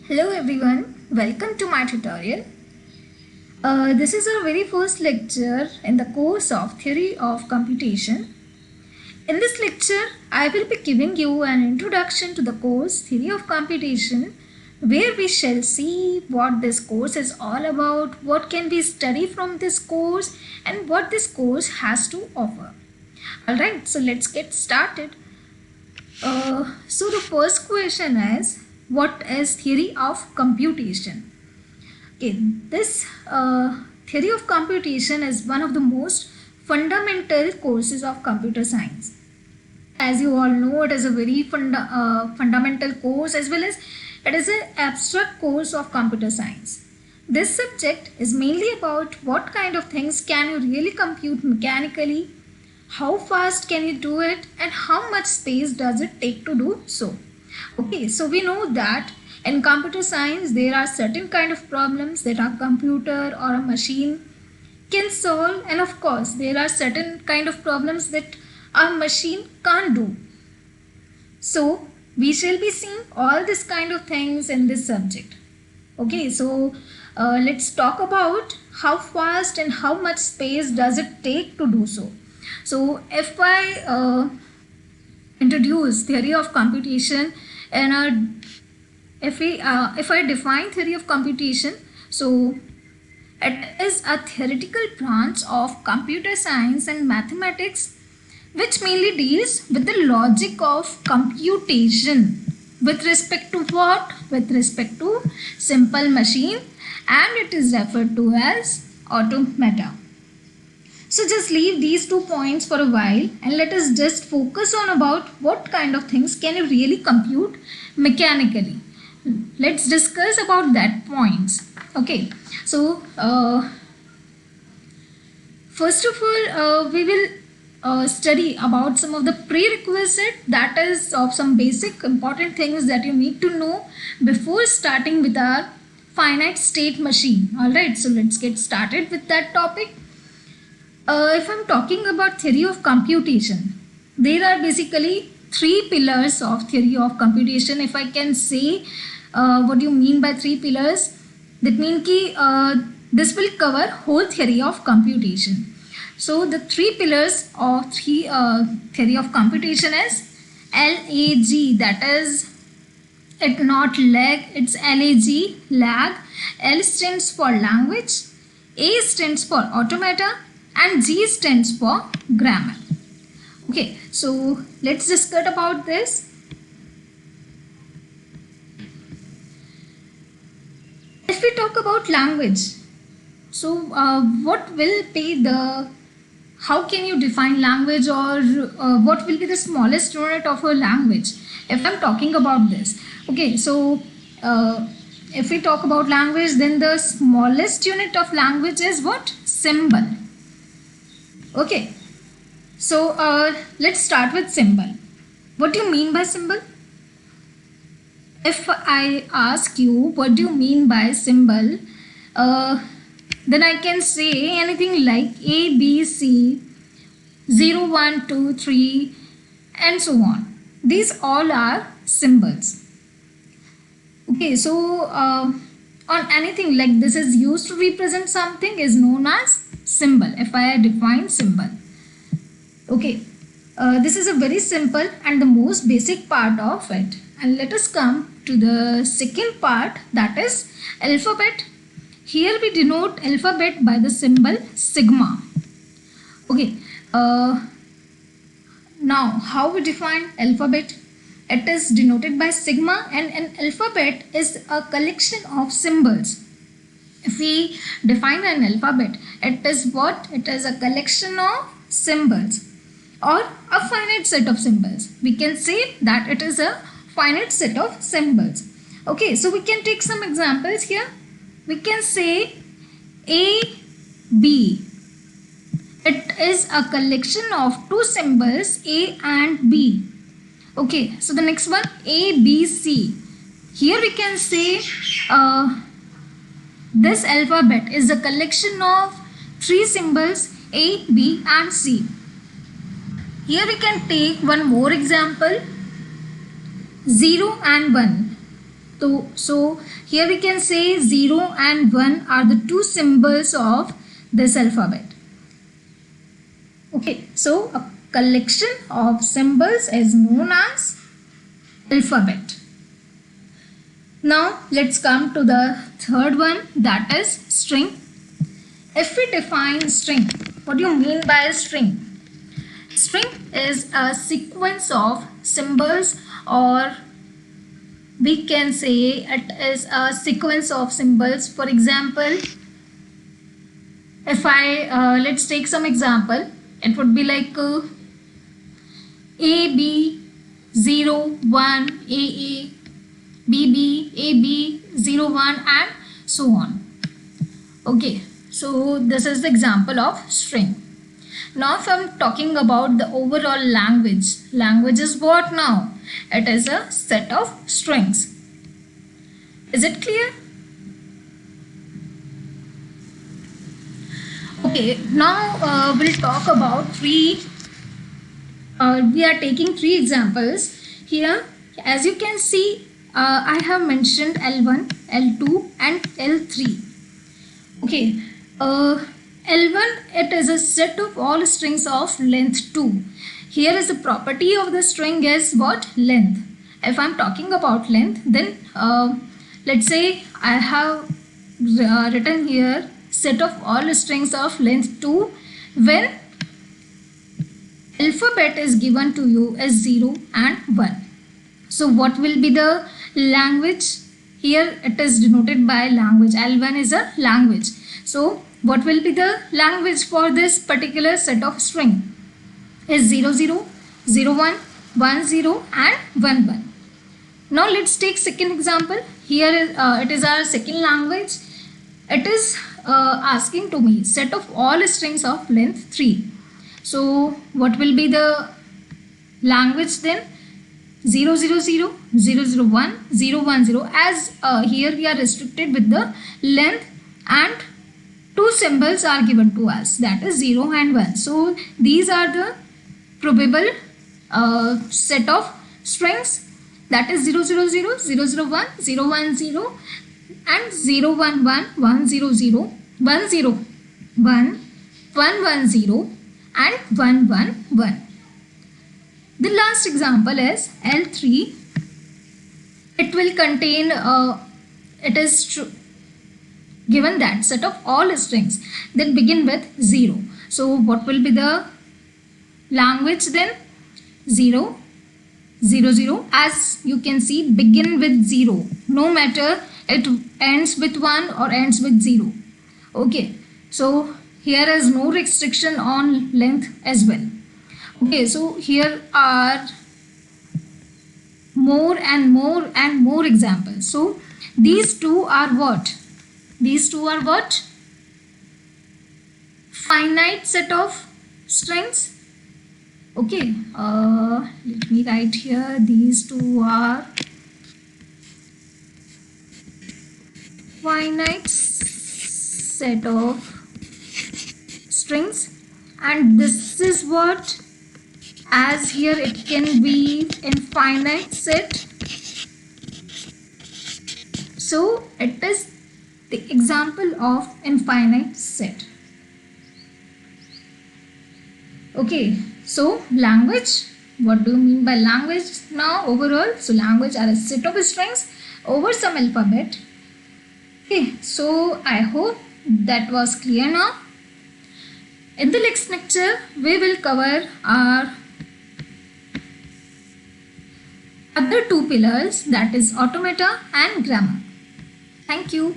Hello everyone, welcome to my tutorial. This is our very first lecture in the course of Theory of Computation. In this lecture, I will be giving you an introduction to the course Theory of Computation, where we shall see what this course is all about, what can we study from this course, and what this course has to offer. Alright, so let's get started. So the first question is, what is theory of computation? Okay, this theory of computation is one of the most fundamental courses of computer science. As you all know, it is a very fundamental course, as well as it is an abstract course of computer science. This subject is mainly about what kind of things can you really compute mechanically, how fast can you do it, and how much space does it take to do so. Okay, so we know that in computer science there are certain kind of problems that a computer or a machine can solve, and of course there are certain kind of problems that a machine can't do. So we shall be seeing all this kind of things in this subject. Okay, so let's talk about how fast and how much space does it take to do so. So if I introduce theory of computation and if I define theory of computation, so it is a theoretical branch of computer science and mathematics which mainly deals with the logic of computation with respect to what? With respect to simple machine, and it is referred to as automata. So just leave these 2 points for a while and let us just focus on about what kind of things can you really compute mechanically. Let's discuss about that points. Okay, so first of all we will study about some of the prerequisite, that is of some basic important things that you need to know before starting with our finite state machine. Alright, so let's get started with that topic. If I'm talking about theory of computation, there are basically 3 pillars of theory of computation. If I can say what do you mean by 3 pillars, that means this will cover whole theory of computation. So the 3 pillars of theory of computation is LAG, that is it not lag, it's LAG, lag. L stands for language, A stands for automata, and G stands for grammar. Okay, so let's discuss about this. If we talk about language, so what will be the, how can you define language, or what will be the smallest unit of a language if I'm talking about this? Okay, so if we talk about language, then the smallest unit of language is what? Symbol. Okay, so let's start with symbol. What do you mean by symbol? If I ask you what do you mean by symbol, then I can say anything like A, B, C, 0, 1, 2, 3 and so on. These all are symbols. Okay, so on anything like this is used to represent something is known as symbol, if I define symbol. Okay, this is a very simple and the most basic part of it. And let us come to the second part, that is alphabet. Here we denote alphabet by the symbol sigma. Okay, now how we define alphabet? It is denoted by sigma, and an alphabet is a collection of symbols. If we define an alphabet, it is what? It is a collection of symbols or a finite set of symbols. We can say that it is a finite set of symbols. Okay, so we can take some examples here. We can say A, B. It is a collection of 2 symbols A and B. Okay, so the next one A, B, C. Here we can say this alphabet is a collection of 3 symbols A, B and C. Here we can take one more example, 0 and 1. So here we can say 0 and 1 are the two symbols of this alphabet. Okay, so a collection of symbols is known as alphabet. Now let's come to the third one, that is string. If we define string, what do you mean by a string? String is a sequence of symbols, or we can say it is a sequence of symbols. For example, if I let's take some example, it would be like A B 0 1 AA BB AB 0 1 and so on. Okay, so this is the example of string. Now if I'm talking about the overall language, language is what now? It is a set of strings. Is it clear? Okay, now we'll talk about we are taking three examples here. As you can see, I have mentioned L1, L2 and L3. Okay, L1, it is a set of all strings of length 2. Here is the property of the string is what? Length. If I'm talking about length, then let's say I have written here set of all strings of length 2 when alphabet is given to you as 0 and 1. So what will be the language? Here it is denoted by language. L1 is a language. So what will be the language for this particular set of string? Is 0 0, 0 1, 1 0 and 1 1. Now let's take second example. Here it is our second language. It is asking to me set of all strings of length 3. So what will be the language then? 0 0 0, 0 0 1, 0 1 0. As here we are restricted with the length and two symbols are given to us, that is 0 and 1. So these are the probable set of strings, that is 0 0 0, 0 0 1, 0 1 0 and 0 1 1, 1 0 0, 1 0 1, 1 1 0 and 1 1 1. The last example is L3. It will contain, it is given that set of all strings that begin with 0. So what will be the language then? 0 0 0. As you can see, begin with 0. No matter it ends with 1 or ends with 0. Okay. So here is no restriction on length as well. Okay, so here are more and more and more examples. So these two are what? These two are what? Finite set of strings. Okay, let me write here. These two are finite set of strings, and this is what? As here it can be infinite set. So it is the example of infinite set. Okay, so language, what do you mean by language now overall? So language are a set of strings over some alphabet. Okay, so I hope that was clear now. In the next lecture, we will cover our other two pillars, that is automata and grammar. Thank you.